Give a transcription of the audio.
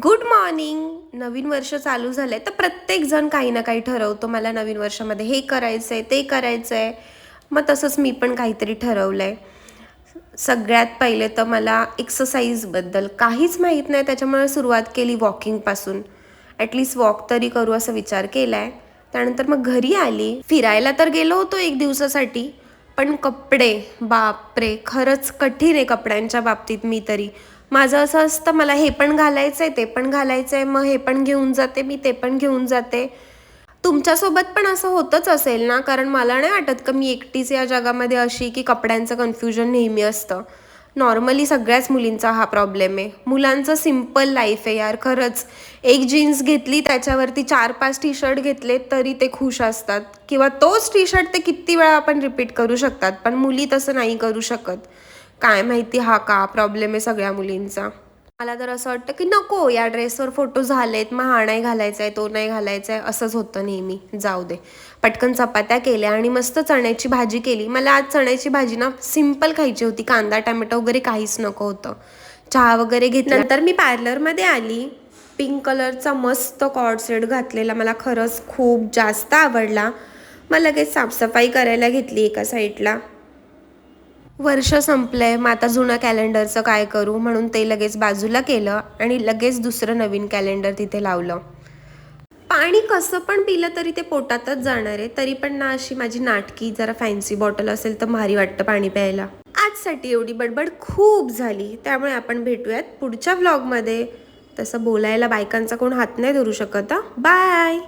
Good morning. नवीन वर्ष चालू झालंय तर प्रत्येक जण काही ना काही ठरवतो. मला नवीन वर्षामध्ये हे करायचंय, ते करायचंय. मग तसंच मी पण काहीतरी ठरवलंय. सगळ्यात पहिले तर मला एक्सरसाइजबद्दल काहीच माहीत नाही, त्याच्यामुळे सुरुवात केली वॉकिंगपासून. ॲटलिस्ट वॉक तरी करू असं विचार केलाय. त्यानंतर मग घरी आली. फिरायला तर गेलो होतो 1 दिवसासाठी, पण कपडे बापरे, खरंच कठीण आहे कपड्यांच्या बाबतीत. मी तरी माझं असं असतं, मला हे पण घालायचं आहे, ते पण घालायचं आहे, मग हे पण घेऊन जाते मी, ते पण घेऊन जाते. तुमच्यासोबत पण असं होतंच असेल ना? कारण मला नाही वाटत का मी एकटीच या जगामध्ये अशी की कपड्यांचं कन्फ्युजन नेहमी असतं. नॉर्मली सगळ्याच मुलींचा हा प्रॉब्लेम आहे. मुलांचं सिम्पल लाईफ आहे यार, खरंच. एक जीन्स घेतली, त्याच्यावरती 4-5 टी शर्ट घेतले तरी ते खुश असतात, किंवा तोच टी शर्ट ते किती वेळा आपण रिपीट करू शकतात. पण मुली तसं नाही करू शकत. काय माहिती हा का प्रॉब्लेम आहे सगळ्या मुलींचा. मला तर असं वाटतं की नको, या ड्रेसवर फोटो झालेत, मग हा नाही घालायचा आहे, तो नाही घालायचा आहे, असंच होतं नेहमी. जाऊ दे. पटकन चपात्या केल्या आणि मस्त चण्याची भाजी केली. मला आज चण्याची भाजी ना सिम्पल खायची होती, कांदा टॅमॅटो वगैरे काहीच नको होतं. चहा वगैरे घेतला. नंतर मी पार्लरमध्ये आली. पिंक कलरचा मस्त कॉर्ड सेट घातलेला मला खरंच खूप जास्त आवडला. मग लगेच साफसफाई करायला घेतली एका साईडला. वर्ष संपलंय, मग आता जुनं कॅलेंडरचं काय करू, म्हणून ते लगेच बाजूला केलं आणि लगेच दुसरं नवीन कॅलेंडर तिथे लावलं. पाणी कसं पण पिलं तरी ते पोटातच जाणार आहे. तरी पण ना, अशी माझी नाटकी जरा फॅन्सी बॉटल असेल तर भारी वाटतं पाणी प्यायला. आजसाठी एवढी बडबड खूप झाली, त्यामुळे आपण भेटूयात पुढच्या व्लॉगमध्ये. तसं बोलायला बायकांचा कोण हात नाही धरू शकत. बाय.